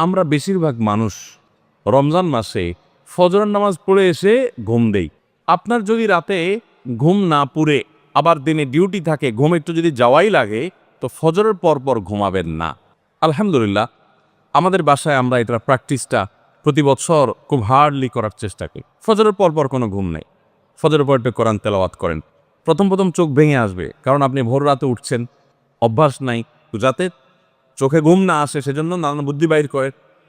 আমরা বেশিরভাগ মানুষ রমজান মাসে ফজরের নামাজ পড়ে এসে ঘুম দেই। আপনার যদি রাতে ঘুম না পুরে আবার দিনে ডিউটি থাকে, ঘুম একটু যদি যাওয়াই লাগে, তো ফজরের পর ঘুমাবেন না। আলহামদুলিল্লাহ, আমাদের বাসায় আমরা এটার প্র্যাকটিসটা প্রতি বছর খুব হার্ডলি করার চেষ্টা করি। ফজরের পর কোনো ঘুম নেই, ফজরের পর একটু কোরআন তেলাওয়াত করেন। প্রথম চোখ ভেঙে আসবে, কারণ আপনি ভোর রাতে উঠছেন, অভ্যাস নাই। যাতে চোখে ঘুম না আসে সেজন্য নানান বুদ্ধি বাইর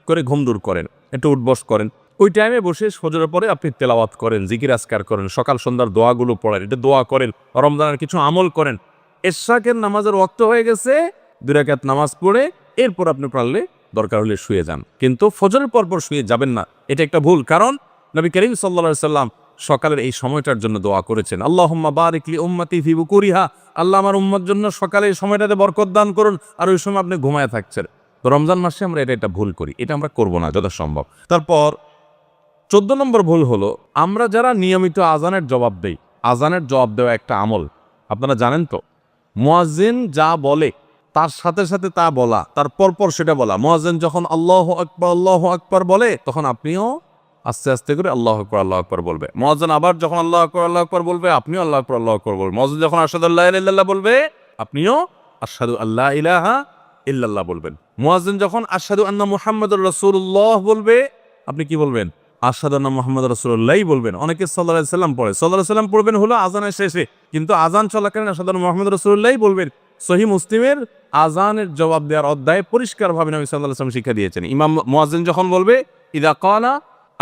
করে ঘুম দূর করেন, একটু উঠবস করেন। ওই টাইমে বসে ফজরের পরে আপনি তেলাওয়াত করেন, জিকির আজকার করেন, সকাল সন্ধ্যার দোয়াগুলো পড়েন, এটা দোয়া করেন, রমজানের কিছু আমল করেন। এশরাকের নামাজের ওয়াক্ত হয়ে গেছে, 2 রাকাত নামাজ পড়ে এরপর আপনি পারলে দরকার হলে শুয়ে যান, কিন্তু ফজরের পর শুয়ে যাবেন না। এটা একটা ভুল, কারণ নবী করিম সাল্লাল্লাহু আলাইহি সাল্লাম সকালের এই সময়টার জন্য দোয়া করেছেন, আল্লাহুম্মা বারিক লি উম্মতি ফি বুকুরিহা, আল্লাহ আমার উম্মত জন্য সকালে এই সময়টাতে বরকত দান করুন। আর ওই সময় আপনি ঘুমায় থাকছেন। তো রমজান মাসে আমরা এটা ভুল করি, এটা আমরা করব না যথাসম্ভব। তারপর 14 নম্বর ভুল হলো, আমরা যারা নিয়মিত আজানের জবাব দেই, আজানের জবাব দেওয়া একটা আমল, আপনারা জানেন তো, মুয়াজ্জিন যা বলে তার সাথে সাথে তা বলা, তার পরপর সেটা বলা। মুয়াজ্জিন যখন আল্লাহু আকবার বলে, তখন আপনিও আস্তে আস্তে করে আল্লাহু আকবার বলবে। মুয়াজ্জিন আবার যখন আল্লাহু আকবার বলবে, আপনিও আল্লাহু আকবার বলবে। মুয়াজ্জিন যখন আশহাদু আল্লা ইলাহা ইল্লাল্লাহ বলবে, আপনিও আশহাদু আল্লা ইলাহা ইল্লাল্লাহ বলবেন। মুয়াজ্জিন যখন আশহাদু আন্না মুহাম্মাদুর রাসূলুল্লাহ বলবে, আপনি কি বলবেন? আশহাদু আন্না মুহাম্মাদুর রাসূলুল্লাহই বলবেন। অনেকে সাল্লাল্লাহু আলাইহি সাল্লাম পড়ে, সাল্লাল্লাহু আলাইহি সাল্লাম পড়বেন হলো আজানের শেষে, কিন্তু আজান চলাকালীন আশহাদু আন্না মুহাম্মাদুর রাসূলুল্লাহই বলবেন। সহিহ মুসলিমের আজানের জবাব দেওয়ার অধ্যায়ে পরিষ্কারভাবে নবী সাল্লাল্লাহু আলাইহি ওয়াসাল্লাম শিক্ষা দিয়েছেন। ইমাম মুয়াজ্জিন যখন বলবে, ইযা ক্বালা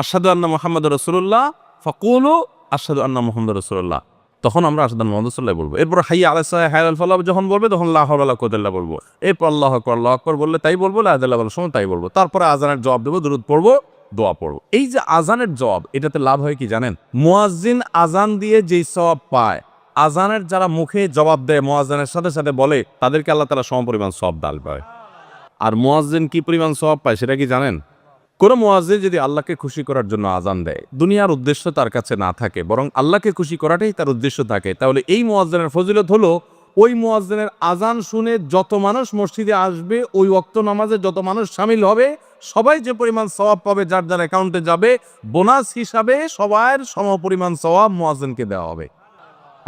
আশহাদু আন্না মুহাম্মাদুর রাসূলুল্লাহ ফাকুলু আশহাদু আন্না মুহাম্মাদুর রাসূলুল্লাহ, তখন আমরা আশহাদু আন্না মুহাম্মাদুর রাসূলুল্লাহ বলবো। এরপর হাইয়া আলাস সালাহ হাইয়া আল ফালাহ যখন বলবে, তখন লা হাওলা ওয়ালা কুওয়াতা ইল্লা বলবো। এরপর আল্লাহু আকবার বললে তাই বলবো, লা ইলাহা ইল্লাল্লাহ বলার সময় তাই বলবো। তারপরে আজানের জবাব দেবো, দুরূদ পড়বো, দোয়া পড়বো। এই যে আজানের জবাব, এটাতে লাভ হয় কি জানেন? মুয়াজ্জিন আজান দিয়ে যেই সওয়াব পায়, আজানের যারা মুখে জবাব দেয়, মুয়াজ্জিনের সাথে সাথে বলে, তাদেরকে আল্লাহ তাআলা সমপরিমাণ সওয়াব দান করে। আর মুয়াজ্জিন কি পরিমাণ সওয়াব পায় সেটা কি জানেন? কোন মুয়াজ্জিন যদি আল্লাহকে খুশি করার জন্য আজান দেয়, দুনিয়ার উদ্দেশ্য তার কাছে না থাকে, বরং আল্লাহকে খুশি করাটাই তার উদ্দেশ্য থাকে, তাহলে এই মুয়াজ্জিনের ফজিলত হলো, ওই মুয়াজ্জিনের আজান শুনে যত মানুষ মসজিদে আসবে, ওই ওয়াক্ত নামাজে যত মানুষ শামিল হবে, সবাই যে পরিমাণ সওয়াব পাবে, যার যার অ্যাকাউন্টে যাবে, বোনাস হিসাবে সবার সমপরিমাণ সওয়াব মুয়াজ্জিনকে দেওয়া হবে।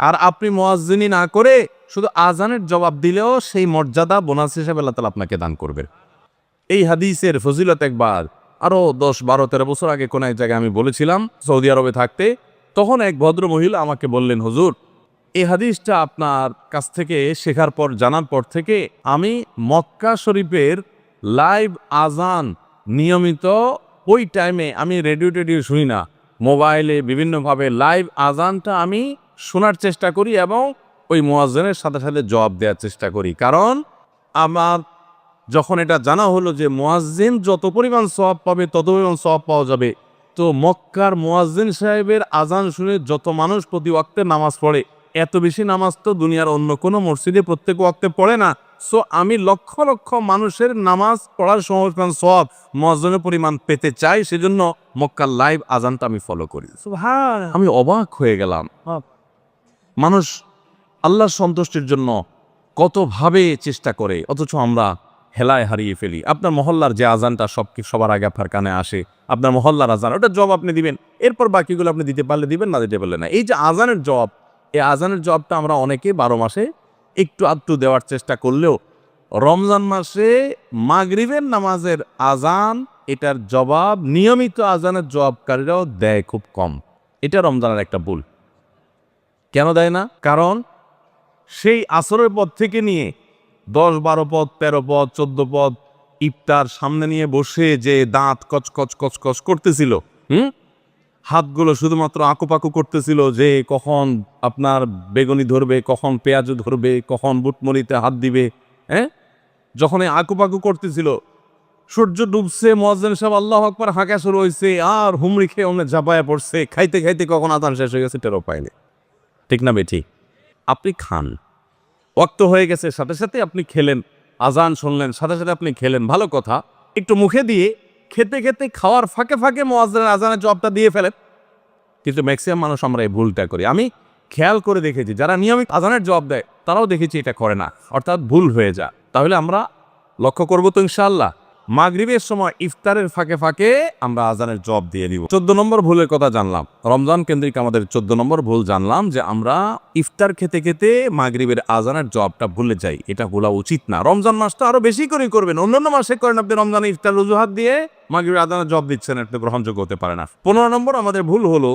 আর আপনি মুয়াজ্জিনি না করে শুধু আজানের জবাব দিলেও সেই মর্যাদা বোনাস হিসাবে আল্লাহ তাআলা আপনাকে দান করবে। এই হাদিসের ফজিলত একবার আরো 10, 12, 13 বছর আগে কোন এক জায়গায় আমি বলেছিলাম, সৌদি আরবে থাকতে। তখন এক ভদ্র মহিলা আমাকে বললেন, হুজুর, এই হাদিসটা আপনার কাছ থেকে শেখার পর, জানার পর থেকে আমি মক্কা শরীফের লাইভ আজান নিয়মিত, ওই টাইমে আমি রেডিও শুনি না, মোবাইলে বিভিন্নভাবে লাইভ আজানটা আমি শোনার চেষ্টা করি এবং ওই মুয়াজ্জিনের সাথে সাথে জবাব দেওয়ার চেষ্টা করি। কারণ আমার যখন এটা জানা হলো যে মুয়াজ্জিন যত পরিমাণ সওয়াব পাবে তত পরিমাণ সওয়াব পাওয়া যাবে, তো মক্কার মুয়াজ্জিন সাহেবের আজান শুনে যত মানুষ প্রতি ওয়াক্তে নামাজ পড়ে, এত বেশি নামাজ তো দুনিয়ার অন্য কোনো মসজিদে প্রত্যেক ওয়াক্তে পড়ে না। সো আমি লক্ষ লক্ষ মানুষের নামাজ পড়ার সমপরিমাণ সওয়াব, মুয়াজ্জিনের পরিমাণ পেতে চাই, সেজন্য মক্কার লাইভ আজানটা আমি ফলো করি। সুবহানাল্লাহ, আমি অবাক হয়ে গেলাম। মানুষ আল্লাহর সন্তুষ্টির জন্য কতভাবে চেষ্টা করে, অথচ আমরা হেলায় হারিয়ে ফেলি। আপনার মহল্লার যে আজানটা সবার আগে আপনার কানে আসে, আপনার মহল্লার আজান, ওটা জবাব আপনি দিবেন, এরপর বাকিগুলো আপনি দিতে পারলে দিবেন, না দিতে পারলে না। এই যে আজানের জবাব, এই আজানের জবাবটা আমরা অনেকে 12 মাসে একটু আধটু দেওয়ার চেষ্টা করলেও, রমজান মাসে মাগরিবের নামাজের আজান, এটার জবাব নিয়মিত আজানের জবাবকারীরাও দেয় খুব কম। এটা রমজানের একটা ভুল। কেন দেয় না? কারণ সেই আসরের পর থেকে নিয়ে 10, 12 পদ, 13 পদ, 14 পদ ইফতার সামনে নিয়ে বসে যে দাঁত কচকচ করতেছিল, হাতগুলো শুধুমাত্র আঁকুপাকু করতেছিল যে কখন আপনার বেগুনি ধরবে, কখন পেঁয়াজ ধরবে, কখন বুটমরিতে হাত দিবে। যখন এই আঁকুপাকু করতেছিল, সূর্য ডুবছে, মুয়াজ্জিন সাহেব আল্লাহু আকবার হাঁকা শুরু হয়েছে, আর হুমড়ি খেয়ে অমনে ঝাঁপায়া পড়ছে, খাইতে খাইতে কখন আজান শেষ হয়ে গেছে টেরও পায়নি। ঠিক না বেঠিক? আপনি খান, ওয়াক্ত হয়ে গেছে, সাথে সাথে আপনি খেলেন, আজান শুনলেন, সাথে সাথে আপনি খেলেন, ভালো কথা। একটু মুখে দিয়ে খেতে খেতে খাওয়ার ফাঁকে ফাঁকে মুয়াজ্জিনের আজানের জবাবটা দিয়ে ফেলেন। কিন্তু ম্যাক্সিমাম মানুষ আমরা এই ভুলটা করি। আমি খেয়াল করে দেখেছি, যারা নিয়মিত আজানের জবাব দেয় তারাও দেখেছি এটা করে না, অর্থাৎ ভুল হয়ে যায়। তাহলে আমরা লক্ষ্য করবো তো ইনশাআল্লাহ। মাগরিবের সময় ইফতারের ফাঁকে ফাঁকে আমরা আজানের জবাব দিয়ে দিব। 14 নম্বর ভুলের কথা জানলাম, রমজান কেন্দ্রিক আমাদের 14 নম্বর ভুল জানলাম যে আমরা ইফতার খেতে খেতে মাগরিবের আজানের জবাবটা ভুলে যাই। এটা ভোলা উচিত না। রমজান মাসটা আরো বেশি করে করবেন, অন্যান্য মাসে করেন আপনি, রমজানে ইফতার অজুহাত দিয়ে মাগরিবের আজানের জবাব দিচ্ছেন, এটা গ্রহণযোগ্য হতে পারে না। 15 নম্বর আমাদের ভুল হলো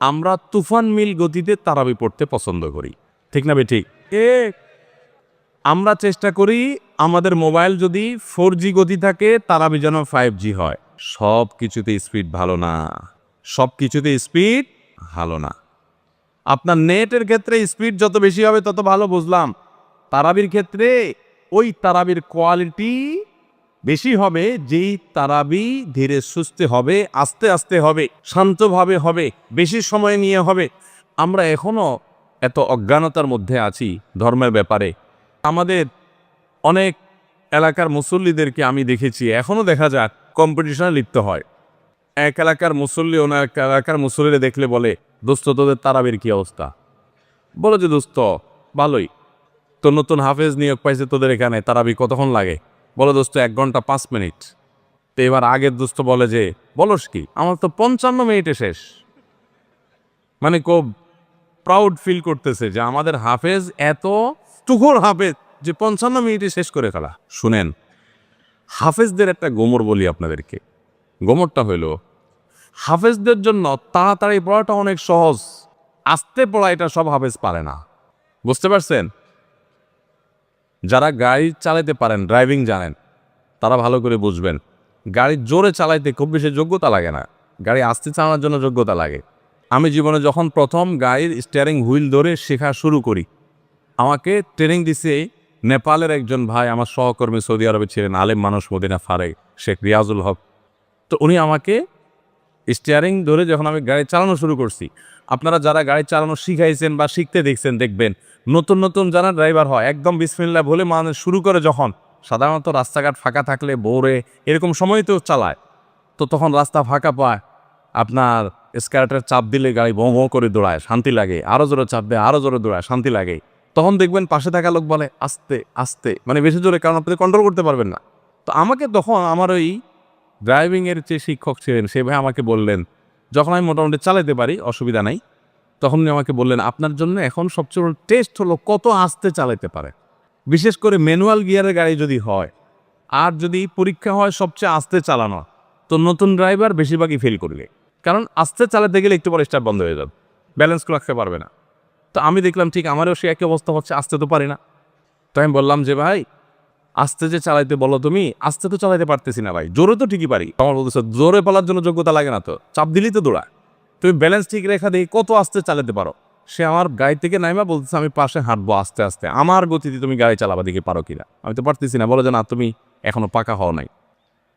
আমরা তুফান মিল গতিতে তারাবি পড়তে পছন্দ করি। ঠিক না বেঠিক? আমরা চেষ্টা করি আমাদের মোবাইল যদি 4G গতি থাকে তারাবি যেন 5G হয়। সব কিছুতে স্পিড ভালো না, সব কিছুতে স্পিড ভালো না। আপনার নেটের ক্ষেত্রে স্পিড যত বেশি হবে তত ভালো, বুঝলাম। তারাবির ক্ষেত্রে ওই তারাবির কোয়ালিটি বেশি হবে যেই তারাবি ধীরে সুস্থে হবে, আস্তে আস্তে হবে, শান্তভাবে হবে, বেশি সময় নিয়ে হবে। আমরা এখনো এত অজ্ঞানতার মধ্যে আছি ধর্মের ব্যাপারে। আমাদের অনেক এলাকার মুসল্লিদেরকে আমি দেখেছি, এখনও দেখা যাক কম্পিটিশনে লিপ্ত হয়। এক এলাকার মুসল্লি অন্য এক এলাকার মুসল্লিরা দেখলে বলে, দোস্ত তোদের তারাবির কি অবস্থা? বলো যে দোস্ত ভালোই, তো নতুন হাফেজ নিয়োগ পাইছে তোদের এখানে, তারাবি কতক্ষণ লাগে? বলো দোস্ত 1 ঘন্টা 5 মিনিট। তো এবার আগের দোস্ত বলে যে বলস কি, আমার তো 55 মিনিটে শেষ। মানে খুব প্রাউড ফিল করতেছে যে আমাদের হাফেজ এত টুকুর হাফেজ যে 55 মিনিটে শেষ করে ফেলা। শুনেন, হাফেজদের একটা গোমর বলি আপনাদেরকে। গোমরটা হইল হাফেজদের জন্য তাড়াতাড়ি পড়াটা অনেক সহজ, আস্তে পড়া এটা সব হাফেজ পারে না। বুঝতে পারছেন? যারা গাড়ি চালাতে পারেন, ড্রাইভিং জানেন, তারা ভালো করে বুঝবেন। গাড়ি জোরে চালাইতে খুব বেশি যোগ্যতা লাগে না, গাড়ি আস্তে চালানোর জন্য যোগ্যতা লাগে। আমি জীবনে যখন প্রথম গাড়ির স্টিয়ারিং হুইল ধরে শেখা শুরু করি, আমাকে ট্রেনিং দিছে নেপালের একজন ভাই, আমার সহকর্মী, সৌদি আরবে ছিলেন, আলেম মানুষ, মদিনা ফারেক, শেখ রিয়াজুল হক। তো উনি আমাকে স্টিয়ারিং ধরে যখন আমি গাড়ি চালানো শুরু করছি, আপনারা যারা গাড়ি চালানো শিখাইছেন বা শিখতে দেখছেন দেখবেন, নতুন নতুন যারা ড্রাইভার হয় একদম বিসমিল্লাহ বলে মানে শুরু করে, যখন সাধারণত রাস্তাঘাট ফাঁকা থাকলে ভোরে এরকম সময় তো চালায়, তো তখন রাস্তা ফাঁকা পায়, আপনার স্কার্টের চাপ দিলে গাড়ি ভোঁ ভোঁ করে দৌড়ায়, শান্তি লাগে। আরও জোরে চাপ দেয়, আরও জোরে দৌড়ায়, শান্তি লাগে। তখন দেখবেন পাশে থাকা লোক বলে আস্তে আস্তে, মানে বেশি জোরে, কারণ আপনি কন্ট্রোল করতে পারবেন না। তো আমাকে তখন আমার ওই ড্রাইভিংয়ের যে শিক্ষক ছিলেন সে ভাই আমাকে বললেন, যখন আমি মোটামুটি চালাতে পারি, অসুবিধা নাই, তখন উনি আমাকে বললেন, আপনার জন্য এখন সবচেয়ে বড় টেস্ট হলো কত আস্তে চালাতে পারে। বিশেষ করে ম্যানুয়াল গিয়ারের গাড়ি যদি হয়, আর যদি পরীক্ষা হয় সবচেয়ে আস্তে চালানো, তো নতুন ড্রাইভার বেশিরভাগই ফেল করবে। কারণ আস্তে চালাতে গেলে একটু পরে স্টার্ট বন্ধ হয়ে যাবে, ব্যালেন্স রাখতে পারবে না। তো আমি দেখলাম ঠিক আমারও সে একই অবস্থা হচ্ছে, আস্তে তো পারি না। তো আমি বললাম যে ভাই আস্তে যে চালাইতে বলো তুমি, আস্তে তো চালাইতে পারতেছি না ভাই, জোরে তো ঠিকই পারি। আমার বলতেছে জোরে পালার জন্য যোগ্যতা লাগে না, তো চাপ দিলেই তো দৌড়ায়, তুমি ব্যালেন্স ঠিক রেখা দেখি কত আস্তে চালাতে পারো। সে আমার গাড়ি থেকে নাইমা বলতেছে আমি পাশে হাঁটবো আস্তে আস্তে, আমার গতিতে তুমি গাড়ি চালাবা দেখি পারো কিনা। আমি তো পারতেছি না, বলো যে না তুমি এখনো পাকা হও নাই।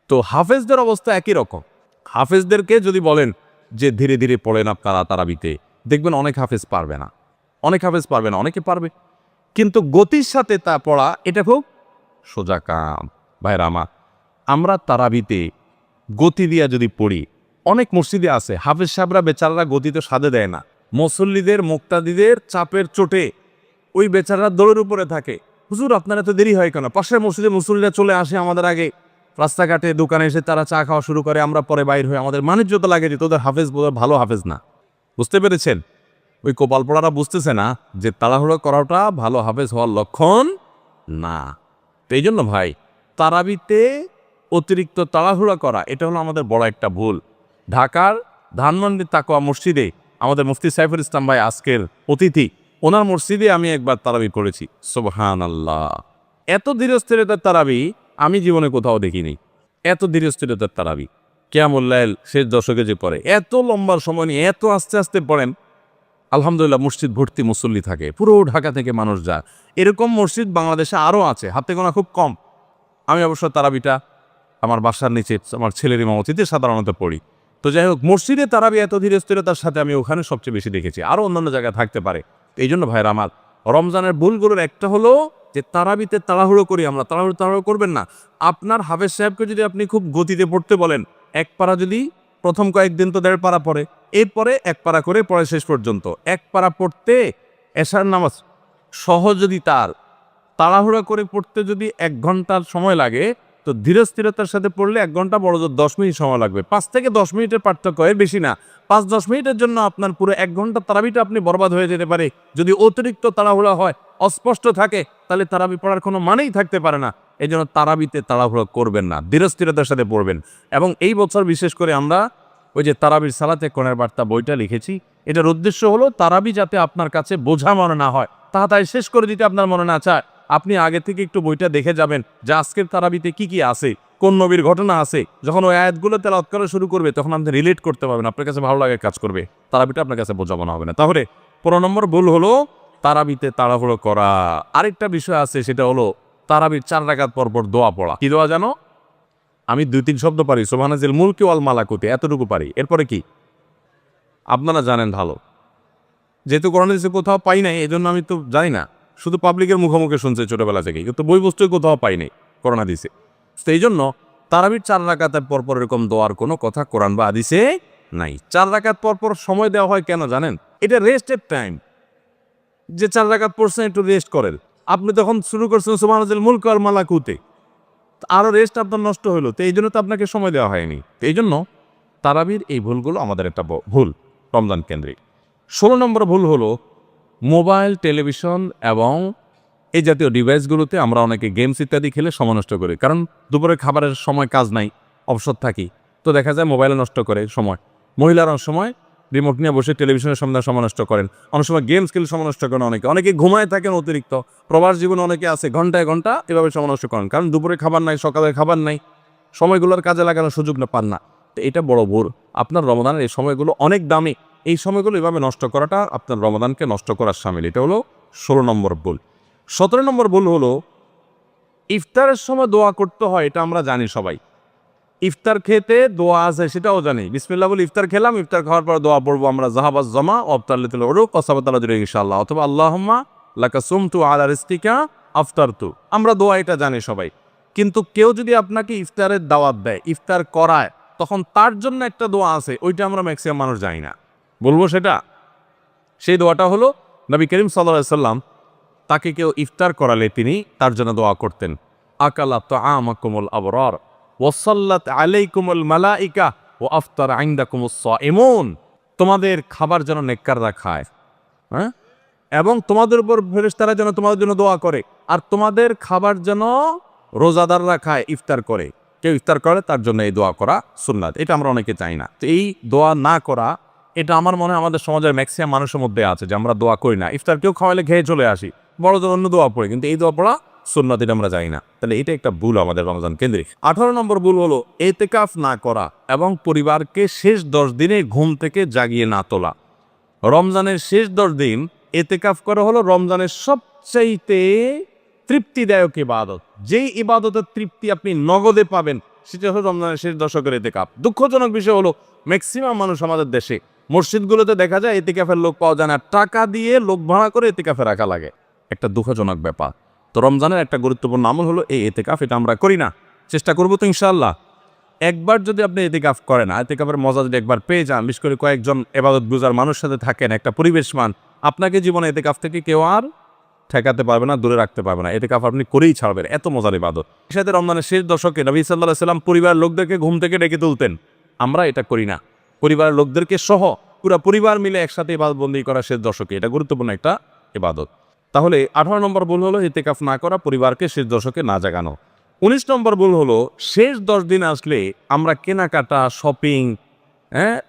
তো হাফেজদের অবস্থা একই রকম। হাফেজদেরকে যদি বলেন যে ধীরে ধীরে পড়েন আপনারা তারাবিতে, দেখবেন অনেক হাফেজ পারবে না, অনেক হাফেজ পারবে না, অনেকে পারবে, কিন্তু গতির সাথে তা পড়া এটা খুব সোজা কাম। ভাইরা আমার, আমরা তারাবিতে গতি দিয়া যদি পড়ি, অনেক মসজিদে আছে হাফেজ সাহেবরা বেচারারা গতিতে সাধে দেয় না, মুসল্লিদের মুক্তাদিদের চাপের চোটে ওই বেচারারা দৌড়ের উপরে থাকে। হুজুর আপনার এত দেরি হয় কেন? পাশের মসজিদে মুসল্লিরা চলে আসে আমাদের আগে, রাস্তাঘাটে দোকানে এসে তারা চা খাওয়া শুরু করে, আমরা পরে বাইর হয়ে আমাদের মানিজ্যতা লাগে যে তোদের হাফেজ ভালো হাফেজ না। বুঝতে পেরেছেন? ওই কোপাল পড়ারা বুঝতেছে না যে তাড়াহুড়ো করাটা ভালো হাফেজ হওয়ার লক্ষণ না। তো এই জন্য ভাই, তারাবিতে অতিরিক্ত তাড়াহুড়া করা এটা হলো আমাদের বড় একটা ভুল। ঢাকার ধানমন্ডি তাকওয়া মসজিদে আমাদের মুফতি সাইফুল ইসলাম ভাই আজকের অতিথি, ওনার মসজিদে আমি একবার তারাবি করেছি। সুবহানাল্লাহ, এত ধীরস্থিরতার তারাবি আমি জীবনে কোথাও দেখিনি। এত ধীরস্থিরতার তারাবি, কিয়ামুল লাইল শেষ দশকে যে পড়ে, এত লম্বা সময় নিয়ে এত আস্তে আস্তে পড়েন। আলহামদুলিল্লাহ, মসজিদ ভর্তি মুসল্লি থাকে, পুরো ঢাকা থেকে মানুষ যায়। এরকম মসজিদ বাংলাদেশে আরও আছে, হাতে গোনা খুব কম। আমি অবশ্য তারাবিটা আমার বাসার নিচে আমার ছেলের ইমামতিতে সাধারণত পড়ি। তো যাই হোক, মসজিদে তারাবি এত ধীরস্থিরতার সাথে আমি ওখানে সবচেয়ে বেশি দেখেছি, আরও অন্যান্য জায়গায় থাকতে পারে। এই জন্য ভাইরা আমার, রমজানের ভুলগুলোর একটা হলো যে তারাবিতে তাড়াহুড়ো করি আমরা। তাড়াহুড়ো করবেন না। আপনার হাফেজ সাহেবকে যদি আপনি খুব গতিতে পড়তে বলেন, এক পারা যদি প্রথম কয়েকদিন তো 1.5 পারা পড়ে, এরপরে 1 পারা করে পড়ে শেষ পর্যন্ত। 1 পারা পড়তে এশার নামাজ সহজ যদি তার তাড়াহুড়া করে পড়তে যদি 1 ঘন্টার সময় লাগে, তো ধীরস্থিরতার সাথে পড়লে 1 ঘন্টা বড় জোর 10 মিনিট সময় লাগবে। 5 থেকে 10 মিনিটের পার্থক্য, এর বেশি না। 5-10 মিনিটের জন্য আপনার পুরো 1 ঘন্টা তারাবিটা আপনি বরবাদ হয়ে যেতে পারে। যদি অতিরিক্ত তাড়াহুড়া হয়, অস্পষ্ট থাকে, তাহলে তারাবি পড়ার কোনো মানেই থাকতে পারে না। এজন্য তারাবিতে তাড়াহুড়ো করবেন না, ধীরস্থিরতার সাথে পড়বেন। এবং এই বছর বিশেষ করে আমরা ওই যে তারাবির সালাতে কোরআনের বার্তা বইটা লিখেছি, এটার উদ্দেশ্য হলো তারাবি যাতে আপনার কাছে বোঝা মনে না হয়, তাড়াতাড়ি শেষ করে দিতে আপনার মনে না চায়। আপনি আগে থেকে একটু বইটা দেখে যাবেন যে আজকের তারাবিতে কি কি আছে, কোন নবীর ঘটনা আছে। যখন ওই আয়াতগুলো তেলাওয়াত করা শুরু করবে তখন আপনি রিলেট করতে পারবেন, আপনার কাছে ভালো লাগে কাজ করবে, তারাবিটা আপনার কাছে বোঝা মনে হবে না। তাহলে 15 নম্বর ভুল হলো তারাবিতে তাড়াহুড়ো করা। আরেকটা বিষয় আছে, সেটা হলো তারাবির 4 রাকাত পর পর দোয়া পড়া। কি দোয়া জানো? আমি 2-3 শব্দ পারি, সুবহানাজিল মুলকি ওয়াল মালাকুতি, এতটুকু পারি। এরপরে কি আপনারা জানেন ভালো, যেহেতু কোরআনে কোথাও পাই নাই এজন্য আমি তো জানি না, শুধু পাবলিকের মুখোমুখি শুনছে ছোটবেলা থেকে, কিন্তু বই বস্তুই কোথাও পাই নাই কোরআন হাদিসে। তো এই জন্য তারাবির 4 রাকাতের পরপর এরকম দোয়ার কোনো কথা কোরআন বা হাদিসে নাই। 4 রাকাত পরপর সময় দেওয়া হয় কেন জানেন? এটা রেস্টের টাইম। যে 4 রাকাত পড়ছেন একটু রেস্ট করেন। আপনি তখন শুরু করছেন সুবহানাল মুলক ওয়াল মালাকুতে, আরো রেস্ট আপনার নষ্ট হলো। তো এই জন্য তো আপনাকে সময় দেওয়া হয়নি। তো এই জন্য তারাবির এই ভুলগুলো আমাদের একটা ভুল রমজান কেন্দ্রিক। 16 নম্বর ভুল হলো মোবাইল, টেলিভিশন এবং এই জাতীয় ডিভাইসগুলোতে আমরা অনেকে গেমস ইত্যাদি খেলে সময় নষ্ট করি। কারণ দুপুরে খাবারের সময় কাজ নাই, অবসর থাকি, তো দেখা যায় মোবাইলে নষ্ট করে সময়। মহিলারা অনেক সময় রিমোট নিয়ে বসে টেলিভিশনের সামনে সময় নষ্ট করেন, অনেক সময় গেমস খেলে সময় নষ্ট করেন, অনেকে ঘুমায় থাকেন অতিরিক্ত। প্রবাস জীবনে অনেকে আছে ঘন্টায় ঘন্টা এভাবে সময় নষ্ট করেন, কারণ দুপুরে খাবার নাই, সকালে খাবার নাই, সময়গুলোর কাজে লাগানোর সুযোগ না পান না। তো এটা বড় ভুল। আপনার রমজানের এই সময়গুলো অনেক দামি, এই সময়গুলো এভাবে নষ্ট করাটা আপনার রমজানকে নষ্ট করার শামিল। এটা হলো 16 নম্বর ভুল। 17 নম্বর ভুল হলো ইফতারের সময় দোয়া করতে হয়, এটা আমরা জানি সবাই। ইফতার খেতে দোয়া আছে সেটাও জানি, বিসমিল্লাহ বলে ইফতার খেলাম, ইফতার খাওয়ার পর দোয়া পড়বো আমরা, জাহাবাজ জামা অফতারলিতুল উরুক ওয়াসাবাতাল আজরু ইনশাআল্লাহ, অথবা আল্লাহুম্মা লাকা সুমতু আলা রিজকিকা আফতারতু। আমরা দোয়া এটা জানি সবাই। কিন্তু কেউ যদি আপনাকে ইফতারের দাওয়াত দেয়, ইফতার করায়, তখন তার জন্য একটা দোয়া আছে, ওইটা আমরা ম্যাক্সিমাম মানুষ জানি না। বলবো সেটা, সেই দোয়াটা হলো নবী করিম সাল্লাল্লাহু আলাইহি সাল্লাম তাকে কেউ ইফতার করালে তিনি তার জন্য দোয়া করতেন, আকালা তাআমাকুমুল আবরার ওয়াসাল্লাত আলাইকুমুল মালাইকা ওয়া আফতার ইনদাকুমুস সাইমুন। তোমাদের খাবার যেন নেককাররা খায়, হ্যাঁ, এবং তোমাদের উপর ফেরেশতারা যেন তোমাদের জন্য দোয়া করে, আর তোমাদের খাবার যেন রোজাদাররা খায়, ইফতার করে। কেউ ইফতার করে তার জন্য এই দোয়া করা সুন্নাত, এটা আমরা অনেকে চাই না। তো এই দোয়া না করা, এটা আমার মনে হয় আমাদের সমাজের ম্যাক্সিমাম মানুষের মধ্যে আছে, যে আমরা দোয়া করি না। ইফতার কেউ খাওয়াইলে খেয়ে চলে আসি, বড়দের অন্য দোয়া পড়ে, কিন্তু এই দোয়া পড়া সুন্নাত এটা আমরা জানি না। তাহলে এটা একটা ভুল আমাদের রমজান কেন্দ্রিক। 18 নম্বর ভুল হলো এতেকাফ না করা এবং পরিবারকে শেষ 10 দিনে ঘুম থেকে জাগিয়ে না তোলা। রমজানের শেষ 10 দিন এতেকাফ করা হলো রমজানের সবচাইতে তৃপ্তিদায়ক ইবাদত। যেই ইবাদতের তৃপ্তি আপনি নগদে পাবেন সেটা হলো রমজানের শেষ দশকের এতেকাফ। দুঃখজনক বিষয় হলো ম্যাক্সিমাম মানুষ আমাদের দেশে মসজিদগুলোতে দেখা যায় এতেকাফের লোক পাওয়া যায় না, টাকা দিয়ে লোক ভাড়া করে এতেকাফে রাখা লাগে। একটা দুঃখজনক ব্যাপার। তো রমজানের একটা গুরুত্বপূর্ণ আমল হলো এই এতেকাফ, এটা আমরা করি না। চেষ্টা করবো তো ইনশাআল্লাহ। একবার যদি আপনি এতেকাফ করেন, এতেকাফের মজা যদি একবার পেয়ে যান, বিশেষ করে কয়েকজন ইবাদত গুজার মানুষ সাথে থাকেন, একটা পরিবেশমান, আপনাকে জীবনে এতেকাফ থেকে কেউ আর ঠেকাতে পারবে না, দূরে রাখতে পারবে না। এতেকাফ আপনি করেই ছাড়বেন, এত মজার ইবাদত। সাথে রমজানের শেষ দশকে নবী সাল্লাল্লাহু আলাইহি সাল্লাম পরিবারের লোকদেরকে ঘুম থেকে ডেকে তুলতেন, আমরা এটা করি না। পরিবারের লোকদেরকে সহ পুরা পরিবার মিলে একসাথে ইবাদতবন্দি করা শেষ দশকে, এটা গুরুত্বপূর্ণ একটা ইবাদত। তাহলে 18 নম্বর ভুল হলো ইতিকাফ না করা, পরিবারকে শেষ দশকে না জাগানো। 19 নম্বর ভুল হলো শেষ 10 দিন আসলে আমরা কেনাকাটা, শপিং,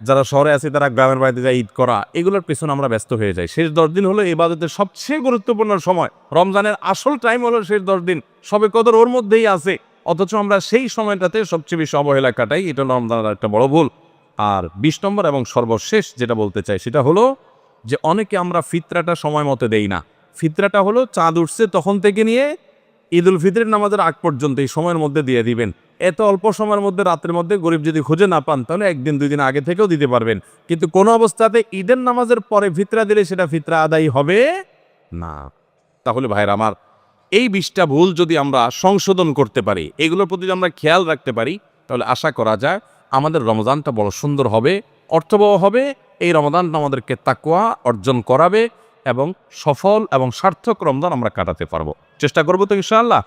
যারা শহরে আছে তারা গ্রামের বাড়িতে যায় ঈদ করা, এগুলোর পেছনে আমরা ব্যস্ত হয়ে যাই। শেষ 10 দিন হলো ইবাদতের সবচেয়ে গুরুত্বপূর্ণ সময়। রমজানের আসল টাইম হলো শেষ 10 দিন, সবে কদর ওর মধ্যেই আছে, অথচ আমরা সেই সময়টাতে সবচেয়ে বেশি অবহেলা কাটাই। এটা রমজানের একটা বড় ভুল। আর 20 নম্বর এবং সর্বশেষ যেটা বলতে চাই সেটা হলো যে অনেকে আমরা ফিতরাটা সময় মতো দেই না। ফিতরাটা হলো চাঁদ উঠছে তখন থেকে নিয়ে ঈদুল ফিতরের নামাজের আগ পর্যন্ত এই সময়ের মধ্যে দিয়ে দিবেন। এত অল্প সময়ের মধ্যে, রাতের মধ্যে গরিব যদি খুঁজে না পান তাহলে 1 দিন 2 দিন আগে থেকেও দিতে পারবেন, কিন্তু কোনো অবস্থাতে ঈদের নামাজের পরে ফিতরা দিলে সেটা ফিতরা আদায় হবে না। তাহলে ভাইরা আমার, এই 20টা ভুল যদি আমরা সংশোধন করতে পারি, এগুলোর প্রতি যদি আমরা খেয়াল রাখতে পারি, তাহলে আশা করা যায় আমাদের রমজানটা বড় সুন্দর হবে, অর্থবহ হবে। এই রমজানটা আমাদেরকে তাকওয়া অর্জন করাবে এবং সফল এবং সার্থক রমজান আমরা কাটাতে পারবো। চেষ্টা করবো তো ইনশাআল্লাহ।